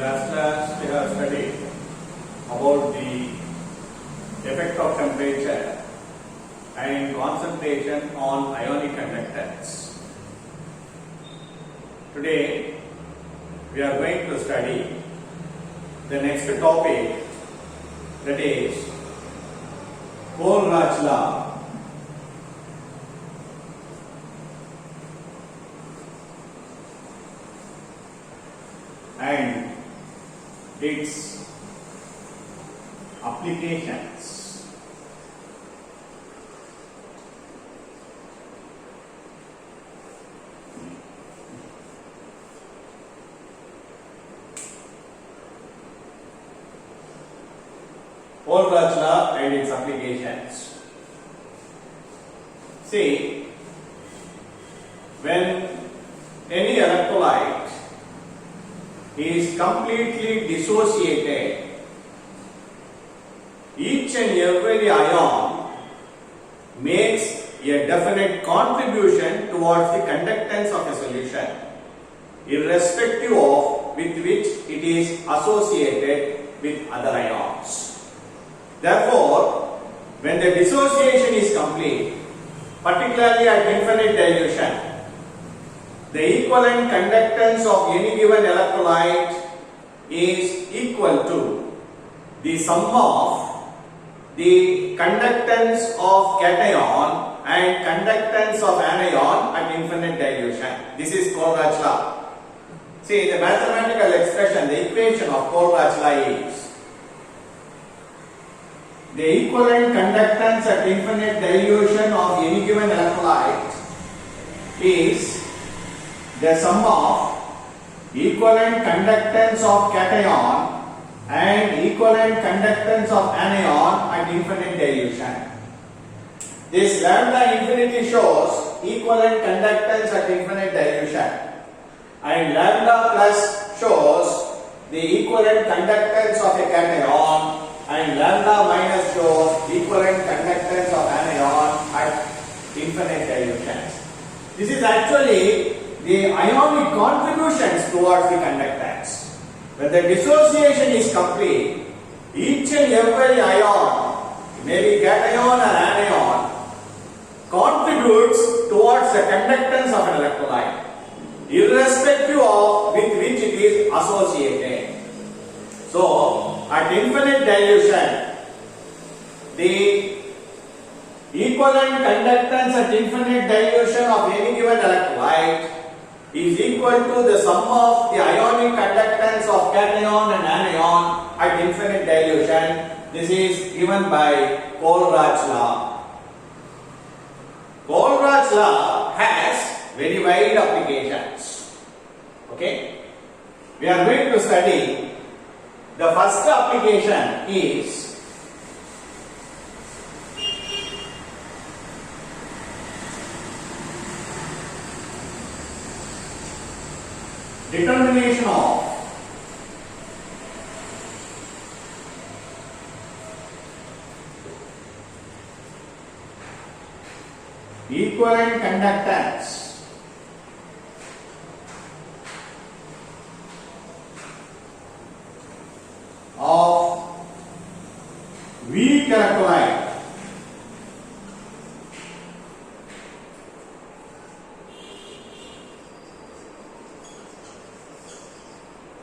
last class we have studied about the effect of temperature and concentration on ionic conductance. Today we are going to study the next topic, that is Kohlrausch law. And its applications. Kohlrausch law and its applications. See, when any electrolyte is completely dissociated, each and every ion makes a definite contribution towards the conductance of a solution, irrespective of with which it is associated with other ions. Therefore, when the dissociation is complete, particularly at infinite dilution, the equivalent conductance of any given electrolyte is equal to the sum of the conductance of cation and conductance of anion at infinite dilution. This is Kohlrausch law. See, the mathematical expression, the equation of Kohlrausch law is the equivalent conductance at infinite dilution of any given electrolyte is the sum of equivalent conductance of cation and equivalent conductance of anion at infinite dilution. This lambda infinity shows equivalent conductance at infinite dilution, and lambda plus shows the equivalent conductance of a cation, and lambda minus shows equivalent conductance of anion at infinite dilution. This is actually the ionic contributions towards the conductance. When the dissociation is complete, each and every ion, maybe cation or anion, contributes towards the conductance of an electrolyte, irrespective of with which it is associated. So, at infinite dilution, the equivalent conductance at infinite dilution of any given electrolyte is equal to the sum of the ionic conductance of cation and anion at infinite dilution. This is given by Kohlrausch law. Kohlrausch law has very wide applications. Okay? We are going to study the first application is determination of equivalent conductance of weak electrolyte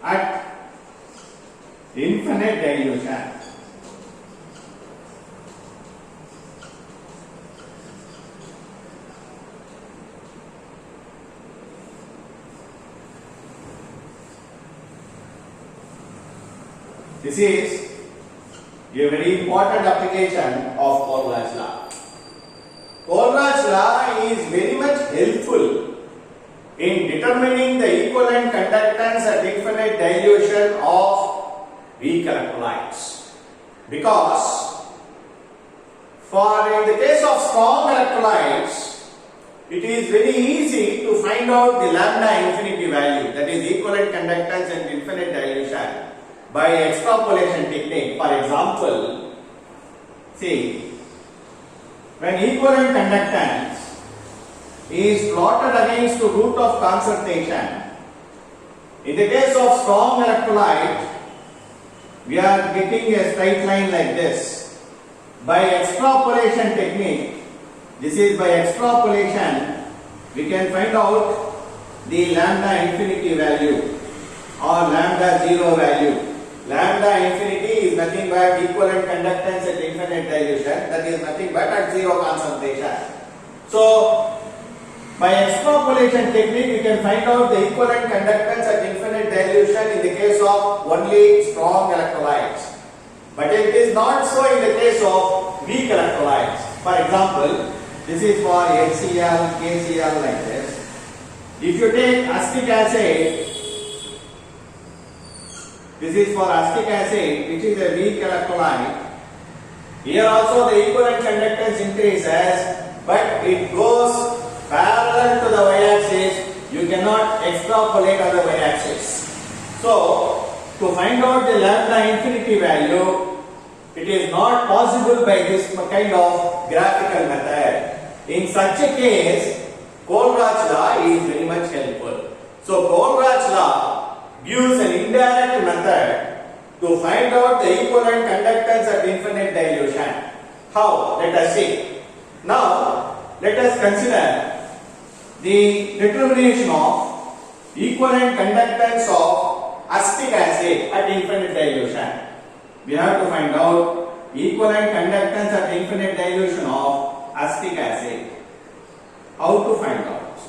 at infinite dilution. This is a very important application of Kohlrausch law. Kohlrausch law is very much helpful in determining the equivalent conductance at infinite dilution of weak electrolytes, because in the case of strong electrolytes, it is very easy to find out the lambda infinity value, that is equivalent conductance at infinite dilution, by extrapolation technique. For example, see, when equivalent conductance is plotted against the root of concentration, In the case of strong electrolyte, we are getting a straight line like this. By extrapolation technique, this is by extrapolation, we can find out the lambda infinity value or lambda zero value. Lambda infinity is nothing but equivalent conductance at infinite dilution, that is nothing but at zero concentration. So, by extrapolation technique, we can find out the equivalent conductance at infinite dilution in the case of only strong electrolytes. But it is not so in the case of weak electrolytes. For example, this is for HCl, KCl like this. If you take acetic acid, this is for acetic acid, which is a weak electrolyte. Here also the equivalent conductance increases, but it goes parallel to the y-axis. You cannot extrapolate on the y-axis. So, to find out the lambda infinity value, it is not possible by this kind of graphical method. In such a case, Kohlrausch law is very much helpful. So, Kohlrausch law gives an indirect method to find out the equivalent conductance at infinite dilution. How? Let us see. Now, let us consider the determination of equivalent conductance of acetic acid at infinite dilution. We have to find out equivalent conductance at infinite dilution of acetic acid. How to find out?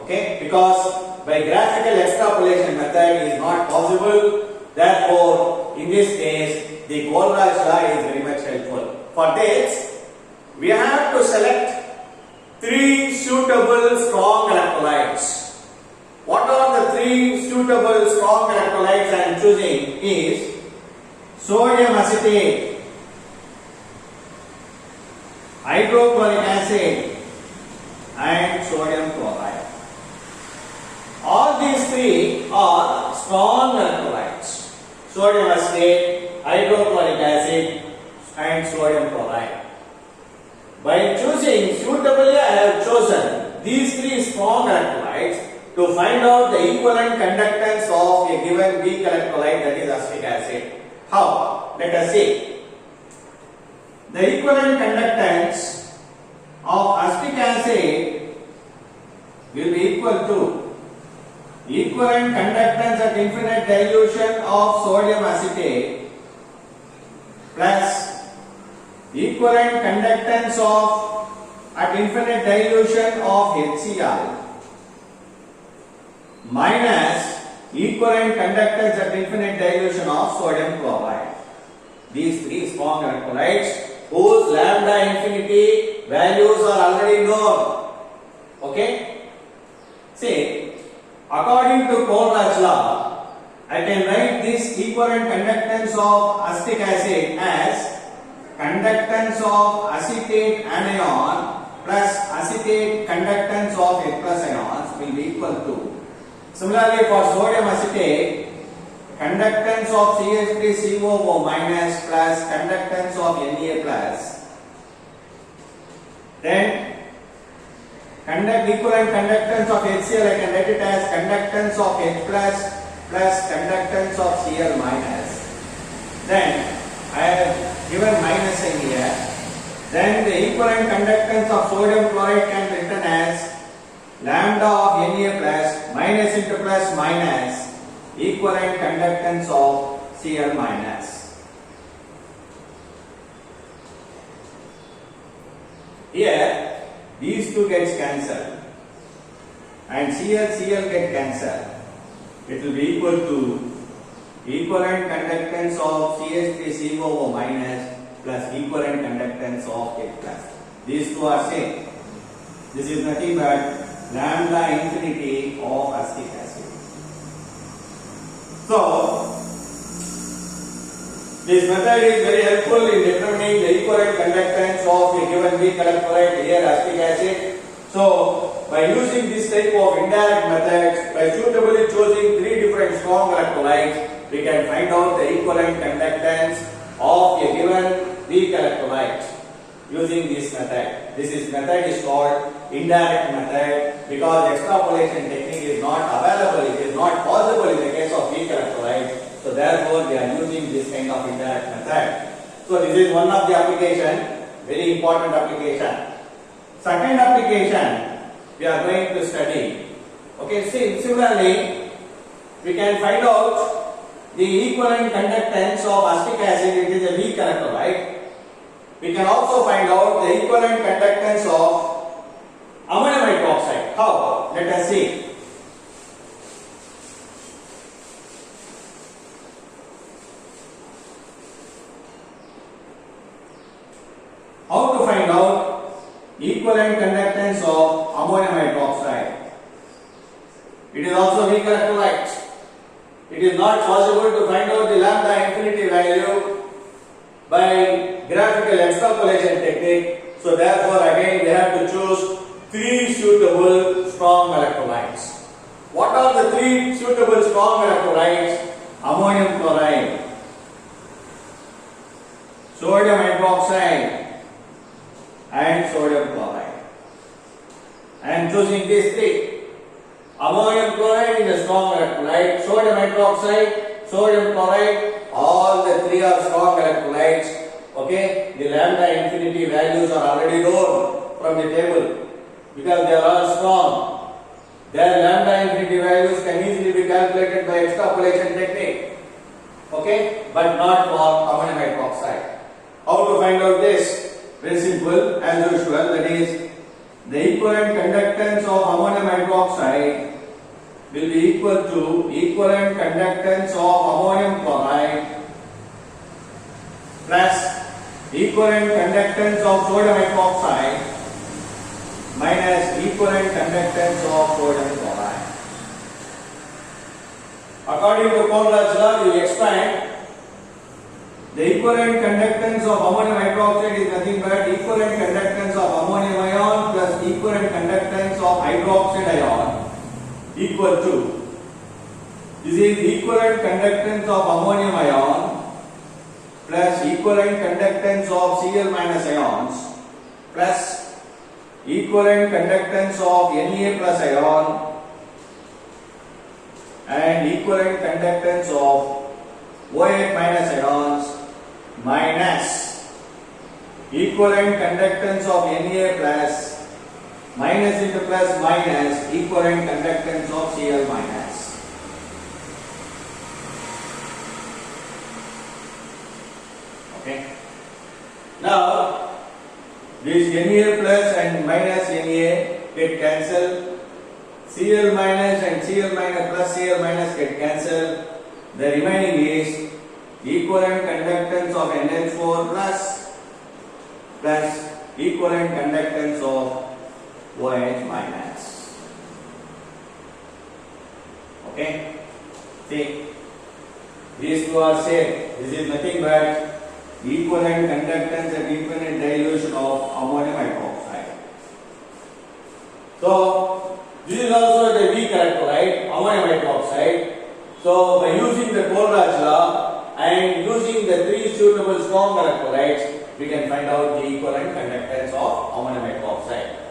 Okay, because by graphical extrapolation method is not possible. Therefore, in this case, the Kohlrausch law is very much helpful. For this, we have to select three suitable strong electrolytes. What are the three suitable strong electrolytes I am choosing is sodium acetate, hydrochloric acid and sodium chloride. All these three are strong electrolytes. Sodium acetate, hydrochloric acid and sodium chloride. By choosing suitably, I have chosen these three strong electrolytes to find out the equivalent conductance of a given weak electrolyte, that is acetic acid. How? Let us see. The equivalent conductance of acetic acid will be equal to equivalent conductance at infinite dilution of sodium acetate plus equivalent conductance of at infinite dilution of HCl minus equivalent conductance at infinite dilution of sodium chloride. These three strong electrolytes whose lambda infinity values are already known. Okay? See, according to Kohlrausch law, I can write this equivalent conductance of acetic acid as conductance of acetate anion plus acetate conductance of H plus ions will be equal to. Similarly, for sodium acetate, conductance of CH3COO minus plus conductance of Na plus. Then equivalent conductance of HCl, I can write it as conductance of H plus plus conductance of Cl minus. Then I have given minus in here. Then the equivalent conductance of sodium chloride can be written as lambda of Na plus minus into plus minus equivalent conductance of Cl minus. Here these two gets cancelled and Cl get cancelled. It will be equal to equivalent conductance of CH3COO minus plus equivalent conductance of H plus. These two are same. This is nothing but lambda infinity of acetic acid. So, this method is very helpful in determining the equivalent conductance of a given weak electrolyte, here acetic acid. So, by using this type of indirect methods, by suitably choosing three different strong electrolytes, we can find out the equivalent conductance of a given weak electrolyte using this method. This method is called indirect method because extrapolation technique is is not available, it is not possible in the case of weak electrolyte. So therefore they are using this kind of indirect method. So this is one of the application, very important application. Second application we are going to study. Okay, see, similarly we can find out the equivalent conductance of acetic acid. It is a weak electrolyte. We can also find out the equivalent conductance of ammonium hydroxide. How? Let us see. How to find out equivalent conductance of ammonium hydroxide? It is also weak electrolyte. It is not possible to find out the lambda infinity value by graphical extrapolation technique. So therefore again we have to choose three suitable strong electrolytes. What are the three suitable strong electrolytes? Ammonium chloride, sodium hydroxide and sodium chloride. I am choosing these three. Ammonium chloride is a strong electrolyte, sodium hydroxide, sodium chloride, all the three are strong electrolytes. Okay, the lambda infinity values are already known from the table because they are all strong. Their lambda infinity values can easily be calculated by extrapolation technique. Okay, but not for ammonium hydroxide. How to find out this? Very simple, as usual, that is the equivalent conductance of ammonium hydroxide will be equal to equivalent conductance of ammonium chloride plus equivalent conductance of sodium hydroxide minus equivalent conductance of sodium chloride. According to Conrad's law, you expand the equivalent conductance of ammonium hydroxide is nothing but equivalent conductance of ammonium ion plus equivalent conductance of hydroxide ion equal to, this is equivalent conductance of ammonium ion plus equivalent conductance of Cl minus ions plus equivalent conductance of Na plus ion and equivalent conductance of OH minus ions minus equivalent conductance of Na plus minus into plus minus equivalent conductance of Cl minus. Okay. Now this Na plus and minus Na get cancelled. Cl minus and Cl minus plus Cl minus get cancelled. The remaining is equivalent conductance of NH4 plus equivalent conductance of OH minus. Okay. See, these two are same. This is nothing but equivalent conductance and equivalent dilution of ammonium hydroxide. So this is also the weak electrolyte, ammonium hydroxide. So by using the Conrad's law and using the three suitable strong electrolytes, we can find out the equivalent conductance of ammonium hydroxide.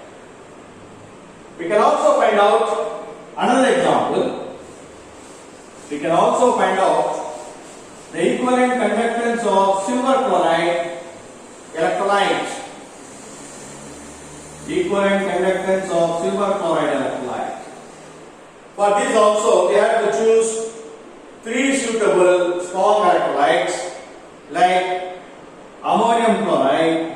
We can also find out another example. We can also find out the equivalent conductance of silver chloride electrolyte. Equivalent conductance of silver chloride electrolyte. For this also we have to choose three suitable strong electrolytes like ammonium chloride.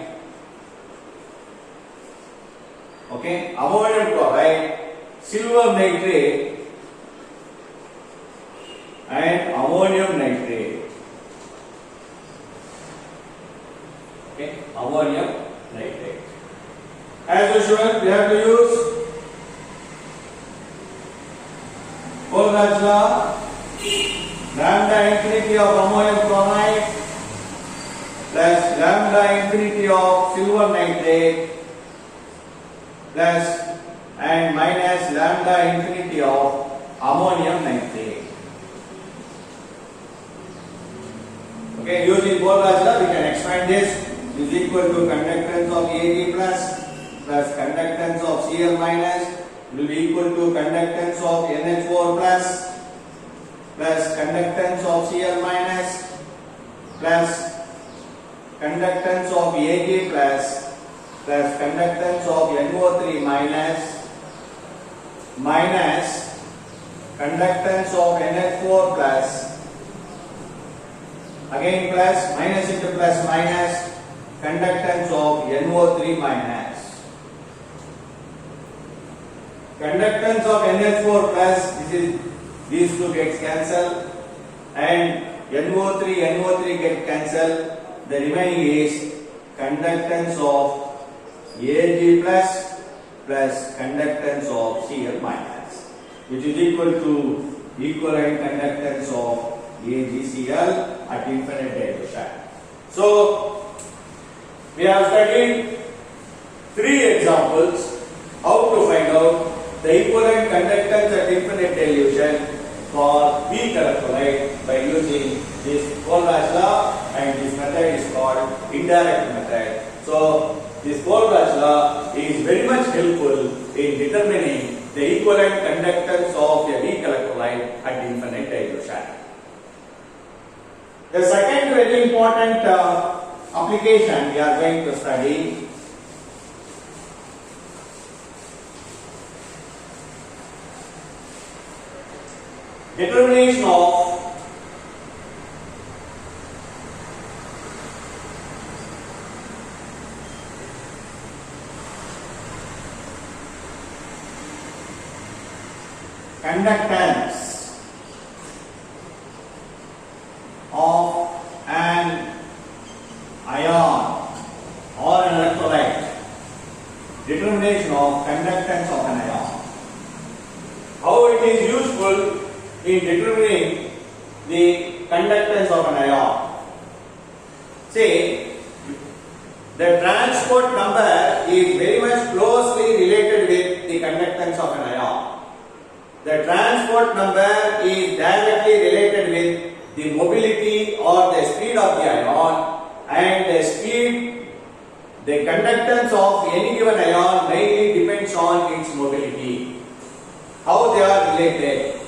Okay, ammonium chloride, silver nitrate and ammonium nitrate. Okay, ammonium nitrate. As usual, we have to use Conrad's law. Lambda infinity of ammonium chloride plus lambda infinity of silver nitrate plus and minus lambda infinity of ammonium nitrate. Okay, using Conrad's law we can expand this. Is equal to conductance of Ag plus conductance of Cl minus will be equal to conductance of NH4 plus conductance of Cl minus plus conductance of Ag plus conductance of NO3 minus conductance of NH4 plus again plus minus into plus minus conductance of NO3 minus conductance of NH4 plus, these two gets cancelled and NO3 get cancelled. The remaining is conductance of Ag plus conductance of Cl minus, which is equal to equivalent conductance of AgCl at infinite dilution. So we have studied 3 examples how to find out the equivalent conductance at infinite dilution for weak electrolyte by using this Kohlrausch law, and this method is called indirect method. So this Kohlrausch law is very much helpful in determining the equivalent conductance of a weak electrolyte at infinite dilution. The second very important application we are going to study determination of conductance of an ion or an electrolyte. Determination of conductance of an ion. How it is useful in determining the conductance of an ion. See, the transport number is very much closely related with the conductance of an ion. The transport number is directly related with the mobility or the speed of the ion, and the conductance of any given ion mainly depends on its mobility. How they are related.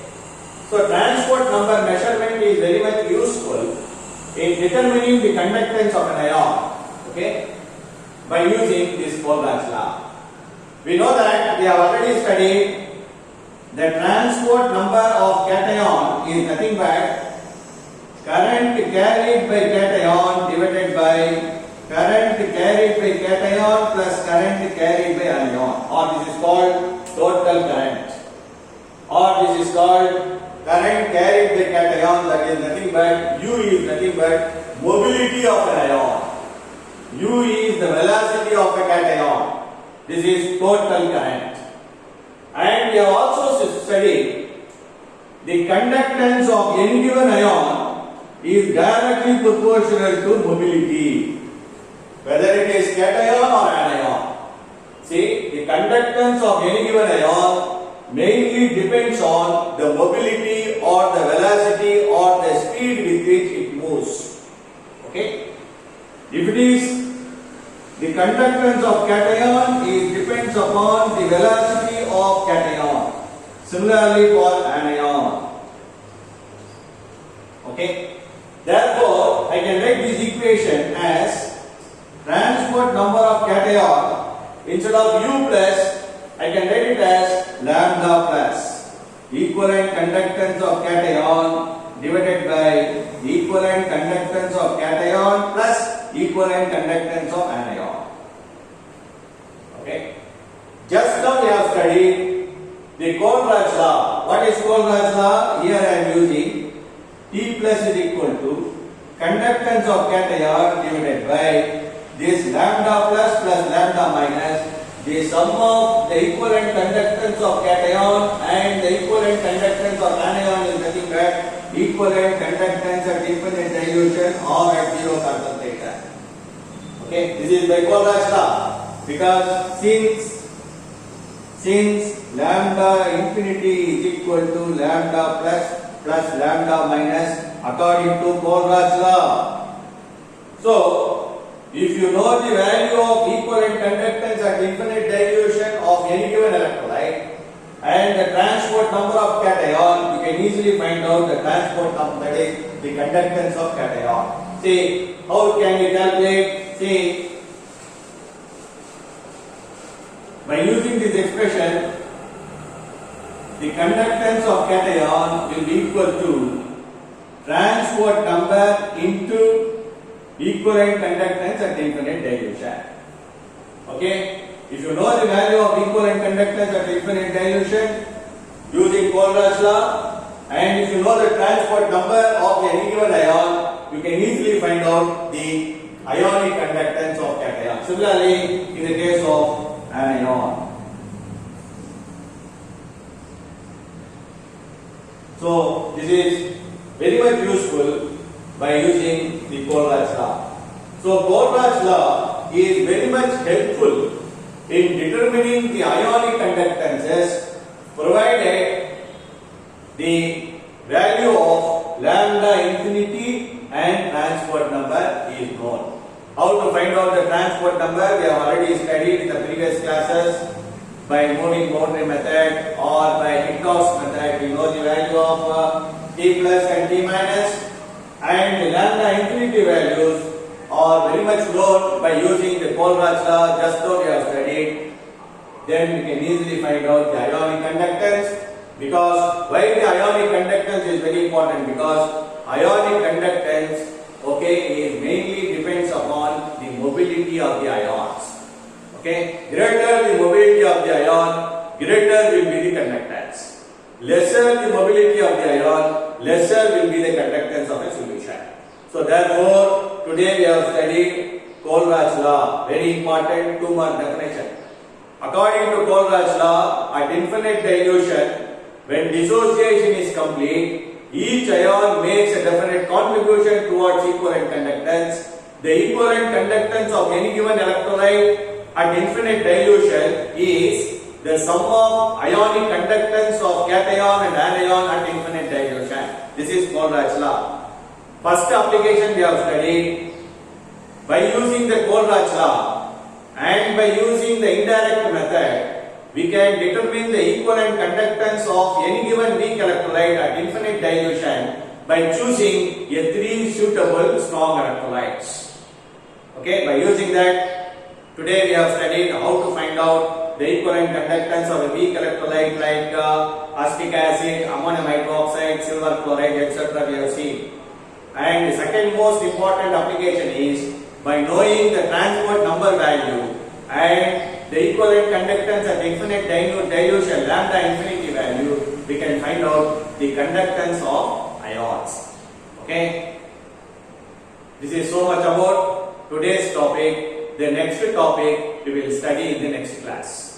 So transport number measurement is very much useful in determining the conductance of an ion, okay, by using this Kohlrausch law. We know that we have already studied the transport number of cation is nothing but current carried by cation divided by current carried by cation plus current carried by anion, or this is called total current, or this is called current carried by cation, that is nothing but U is nothing but mobility of an ion. U is the velocity of a cation. This is total current. And we have also studied the conductance of any given ion is directly proportional to mobility, whether it is cation or anion. See, the conductance of any given ion mainly depends on the mobility or the velocity or the speed with which it moves. Okay? If it is the conductance of cation, it depends upon the velocity of cation. Similarly for anion. Okay? Therefore, I can write this equation as transport number of cation. Instead of U plus, I can write it as lambda plus equivalent conductance of cation divided by equivalent conductance of cation plus equivalent conductance of anion. Okay. Just now we have studied the Kohlrausch law. What is Kohlrausch law? Here I am using T plus is equal to conductance of cation divided by this lambda plus lambda minus the sum of the equivalent conductance of cation and the equivalent conductance of anion is nothing but equivalent conductance at infinite dilution or at zero concentration. Okay, this is by Kohlrausch law, because since lambda infinity is equal to lambda plus lambda minus according to Kohlrausch law. So, if you know the value of equivalent conductance at infinite dilution of any given electrolyte, and the transport number of cation, you can easily find out the transport number, that is the conductance of cation. See, how can we calculate? See, by using this expression, the conductance of cation will be equal to transport number into equivalent conductance at infinite dilution. Okay? If you know the value of equivalent conductance at infinite dilution using Kohlraasch law, and if you know the transport number of any given ion, you can easily find out the ionic conductance of cation. Similarly, in the case of an ion. So, this is very much useful by using the Kohlraasch law. So, Kohlraasch law is very much helpful in determining the ionic conductances provided the value of lambda infinity and transport number is known. How to find out the transport number? We have already studied in the previous classes by moving boundary method or by Mittau's method. We know the value of t plus and t minus, and the lambda infinity values are very much known by using the Kohlraasch law, just though we have studied. Then we can easily find out the ionic conductance. Because why the ionic conductance is very important? Because ionic conductance, okay, is mainly depends upon the mobility of the ions. Okay, greater the mobility of the ion, greater will be the conductance. Lesser the mobility of the ion, lesser will be the conductance of a solution. So therefore, today we have studied Kohlraasch law, very important 2-mark definition. According to Kohlraasch law, at infinite dilution, when dissociation is complete, each ion makes a definite contribution towards equivalent conductance. The equivalent conductance of any given electrolyte at infinite dilution is the sum of ionic conductance of cation and anion at infinite dilution. This is Kohlraasch law. First application we have studied. By using the Kohlraasch law and by using the indirect method, we can determine the equivalent conductance of any given weak electrolyte at infinite dilution by choosing a 3 suitable strong electrolytes. Okay, by using that, today we have studied how to find out the equivalent conductance of a weak electrolyte like acetic acid, ammonium hydroxide, silver chloride, etc. we have seen. And the second most important application is by knowing the transport number value and the equivalent conductance at infinite dilution, lambda infinity value, we can find out the conductance of ions. Okay? This is so much about today's topic. The next topic we will study in the next class.